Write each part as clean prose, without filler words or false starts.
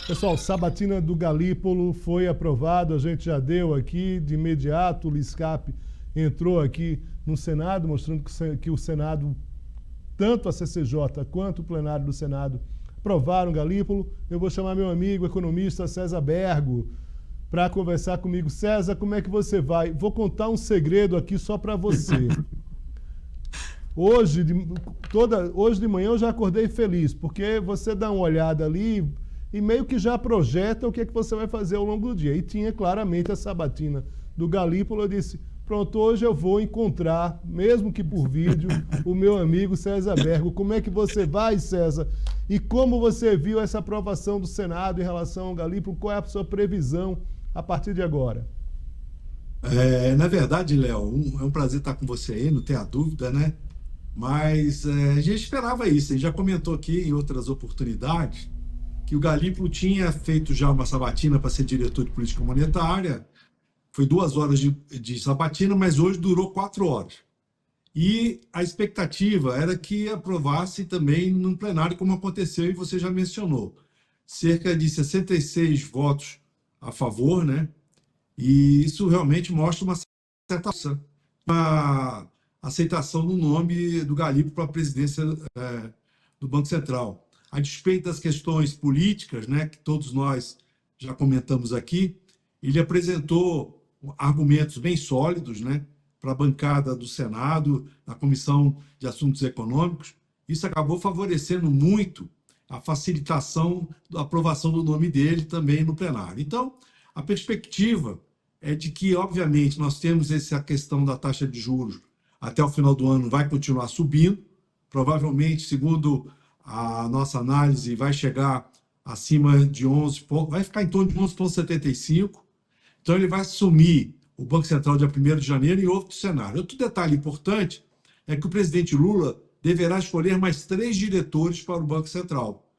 Pessoal, sabatina do Galípolo foi aprovado, a gente já deu aqui de imediato, o Liscap entrou aqui no Senado, mostrando que o Senado, tanto a CCJ quanto o plenário do Senado, aprovaram o Galípolo. Eu vou chamar meu amigo economista César Bergo para conversar comigo. César, como é que você vai? Vou contar um segredo aqui só para você. Hoje de manhã eu já acordei feliz, porque você dá uma olhada ali e meio que já projeta o que é que você vai fazer ao longo do dia. E tinha claramente a sabatina do Galípolo. Eu disse, pronto, hoje eu vou encontrar, mesmo que por vídeo, o meu amigo César Bergo. Como é que você vai, César? E como você viu essa aprovação do Senado em relação ao Galípolo? Qual é a sua previsão a partir de agora? Na verdade, Léo, é um prazer estar com você aí, não tenha dúvida, né? Mas a gente esperava isso, a gente já comentou aqui em outras oportunidades que o Galípolo tinha feito já uma sabatina para ser diretor de política monetária. Foi 2 horas de sabatina, mas hoje durou 4 horas. E a expectativa era que aprovasse também no plenário, como aconteceu e você já mencionou. Cerca de 66 votos a favor, né? E isso realmente mostra uma certa uma aceitação do nome do Galípolo para a presidência do Banco Central. A despeito das questões políticas, né, que todos nós já comentamos aqui, ele apresentou argumentos bem sólidos, né, para a bancada do Senado, da Comissão de Assuntos Econômicos. Isso acabou favorecendo muito a facilitação da aprovação do nome dele também no plenário. Então, a perspectiva é de que, obviamente, nós temos essa questão da taxa de juros até o final do ano vai continuar subindo, provavelmente, segundo a nossa análise, vai chegar acima de 11 pontos, vai ficar em torno de 11,75. Então, ele vai assumir o Banco Central dia 1º de janeiro em outro cenário. Outro detalhe importante é que o presidente Lula deverá escolher mais 3 diretores para o Banco Central.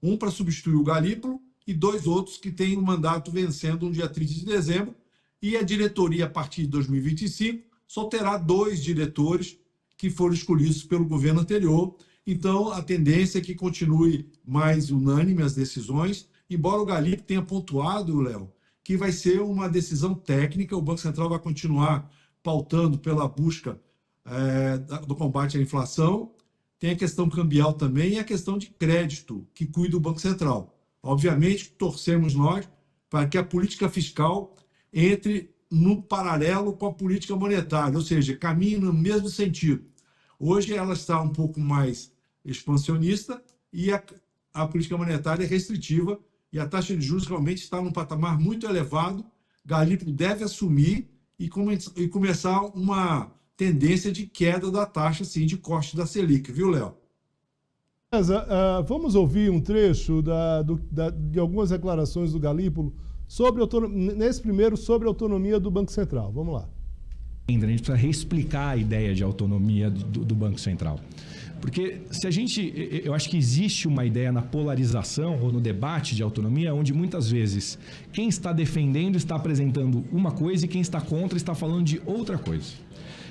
Um para substituir o Galípolo e 2 outros que têm o mandato vencendo no dia 30 de dezembro. E a diretoria, a partir de 2025, só terá 2 diretores que foram escolhidos pelo governo anterior. Então, a tendência é que continue mais unânime as decisões, embora o Galípolo tenha pontuado, Léo, que vai ser uma decisão técnica, o Banco Central vai continuar pautando pela busca do combate à inflação, tem a questão cambial também e a questão de crédito, que cuida o Banco Central. Obviamente, torcemos nós para que a política fiscal entre no paralelo com a política monetária, ou seja, caminhe no mesmo sentido. Hoje ela está um pouco mais expansionista e a política monetária é restritiva e a taxa de juros realmente está num patamar muito elevado. Galípolo deve assumir e começar uma tendência de queda da taxa, sim, de corte da Selic, viu, Léo? César, vamos ouvir um trecho de algumas declarações do Galípolo nesse primeiro sobre a autonomia do Banco Central. Vamos lá. A gente precisa reexplicar a ideia de autonomia do Banco Central. Porque eu acho que existe uma ideia na polarização ou no debate de autonomia, onde muitas vezes quem está defendendo está apresentando uma coisa e quem está contra está falando de outra coisa.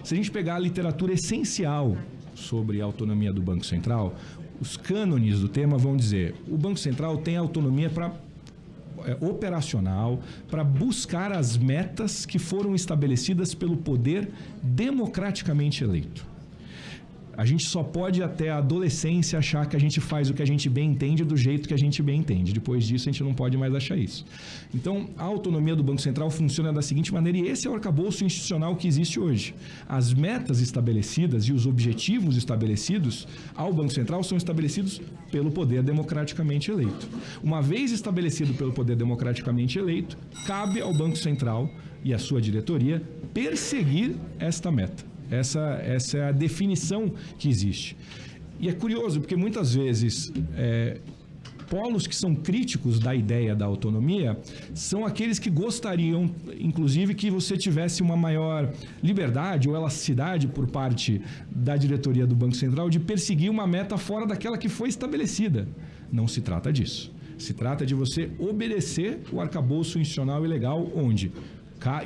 Se a gente pegar a literatura essencial sobre a autonomia do Banco Central, os cânones do tema vão dizer: o Banco Central tem autonomia operacional para buscar as metas que foram estabelecidas pelo poder democraticamente eleito. A gente só pode até a adolescência achar que a gente faz o que a gente bem entende do jeito que a gente bem entende. Depois disso, a gente não pode mais achar isso. Então, a autonomia do Banco Central funciona da seguinte maneira, e esse é o arcabouço institucional que existe hoje. As metas estabelecidas e os objetivos estabelecidos ao Banco Central são estabelecidos pelo poder democraticamente eleito. Uma vez estabelecido pelo poder democraticamente eleito, cabe ao Banco Central e à sua diretoria perseguir esta meta. Essa é a definição que existe. E é curioso, porque muitas vezes polos que são críticos da ideia da autonomia são aqueles que gostariam, inclusive, que você tivesse uma maior liberdade ou elasticidade por parte da diretoria do Banco Central de perseguir uma meta fora daquela que foi estabelecida. Não se trata disso. Se trata de você obedecer o arcabouço institucional e legal, onde...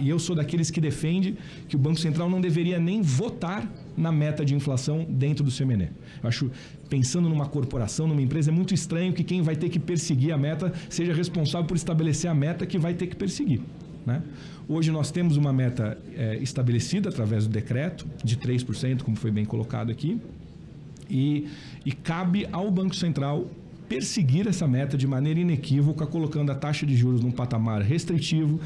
E eu sou daqueles que defende que o Banco Central não deveria nem votar na meta de inflação dentro do CMNE. Eu acho, pensando numa corporação, numa empresa, é muito estranho que quem vai ter que perseguir a meta seja responsável por estabelecer a meta que vai ter que perseguir, né? Hoje nós temos uma meta estabelecida através do decreto de 3%, como foi bem colocado aqui, e cabe ao Banco Central perseguir essa meta de maneira inequívoca, colocando a taxa de juros num patamar restritivo,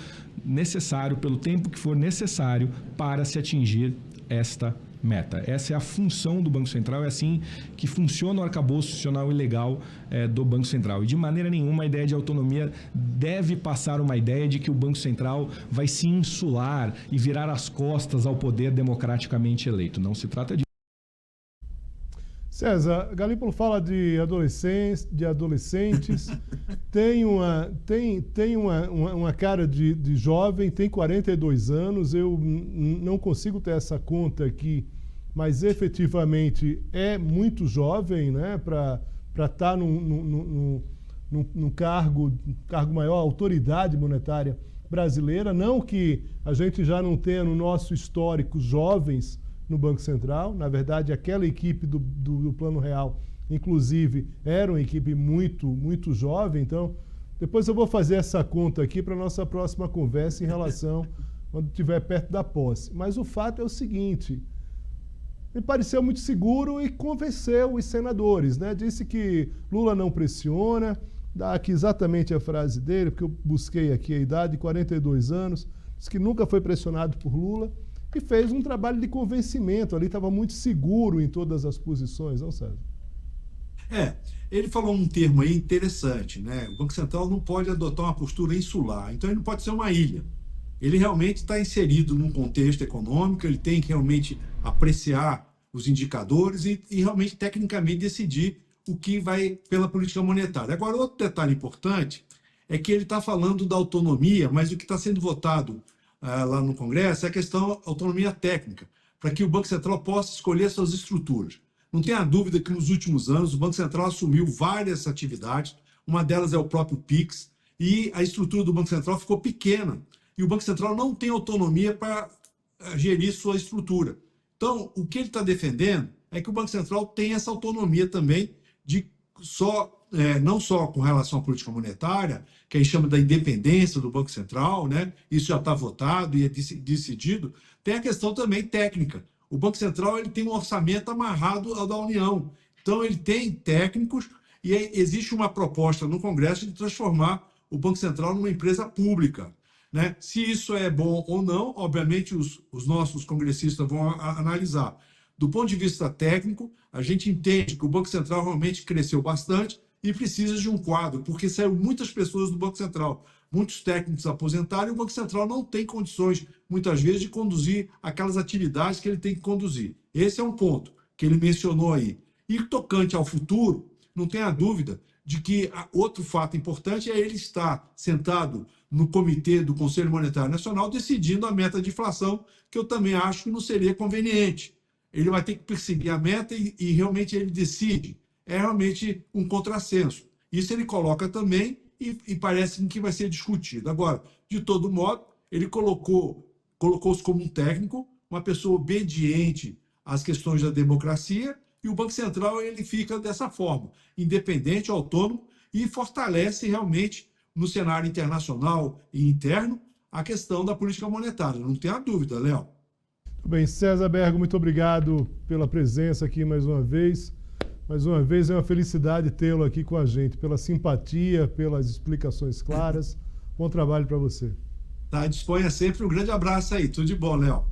necessário, pelo tempo que for necessário para se atingir esta meta. Essa é a função do Banco Central, é assim que funciona o arcabouço institucional e legal do Banco Central. E de maneira nenhuma a ideia de autonomia deve passar uma ideia de que o Banco Central vai se insular e virar as costas ao poder democraticamente eleito. Não se trata disso. César, Galípolo fala de adolescentes, tem uma cara de jovem, tem 42 anos, eu não consigo ter essa conta aqui, mas efetivamente é muito jovem, né, para estar num cargo maior, autoridade monetária brasileira. Não que a gente já não tenha no nosso histórico jovens no Banco Central. Na verdade, aquela equipe do Plano Real, inclusive, era uma equipe muito jovem. Então, depois eu vou fazer essa conta aqui para a nossa próxima conversa em relação quando estiver perto da posse. Mas o fato é o seguinte, me pareceu muito seguro e convenceu os senadores, né? Disse que Lula não pressiona, dá aqui exatamente a frase dele, porque eu busquei aqui a idade, 42 anos, disse que nunca foi pressionado por Lula, e fez um trabalho de convencimento ali, estava muito seguro em todas as posições, não, César? Ele falou um termo aí interessante, né? O Banco Central não pode adotar uma postura insular, então ele não pode ser uma ilha. Ele realmente está inserido num contexto econômico, ele tem que realmente apreciar os indicadores e realmente tecnicamente decidir o que vai pela política monetária. Agora, outro detalhe importante é que ele está falando da autonomia, mas o que está sendo votado lá no Congresso é a questão da autonomia técnica, para que o Banco Central possa escolher suas estruturas. Não tenha dúvida que nos últimos anos o Banco Central assumiu várias atividades, uma delas é o próprio PIX, e a estrutura do Banco Central ficou pequena, e o Banco Central não tem autonomia para gerir sua estrutura. Então, o que ele está defendendo é que o Banco Central tem essa autonomia também de não só com relação à política monetária, que a gente chama da independência do Banco Central, né? Isso já está votado e é decidido, tem a questão também técnica. O Banco Central ele tem um orçamento amarrado ao da União, então ele tem técnicos e existe uma proposta no Congresso de transformar o Banco Central numa empresa pública, né? Se isso é bom ou não, obviamente os nossos congressistas vão analisar. Do ponto de vista técnico, a gente entende que o Banco Central realmente cresceu bastante e precisa de um quadro, porque saíram muitas pessoas do Banco Central, muitos técnicos aposentaram, e o Banco Central não tem condições, muitas vezes, de conduzir aquelas atividades que ele tem que conduzir. Esse é um ponto que ele mencionou aí. E tocante ao futuro, não tenha dúvida de que outro fato importante é ele estar sentado no comitê do Conselho Monetário Nacional decidindo a meta de inflação, que eu também acho que não seria conveniente. Ele vai ter que perseguir a meta e realmente ele decide. É realmente um contrassenso. Isso ele coloca também e parece que vai ser discutido. Agora, de todo modo, ele colocou-se como um técnico, uma pessoa obediente às questões da democracia, e o Banco Central ele fica dessa forma, independente, autônomo, e fortalece realmente no cenário internacional e interno a questão da política monetária. Não tenha dúvida, Léo. Bem, César Bergo, muito obrigado pela presença aqui mais uma vez. Mais uma vez é uma felicidade tê-lo aqui com a gente, pela simpatia, pelas explicações claras. Bom trabalho para você. Tá, disponha sempre. Um grande abraço aí. Tudo de bom, Léo.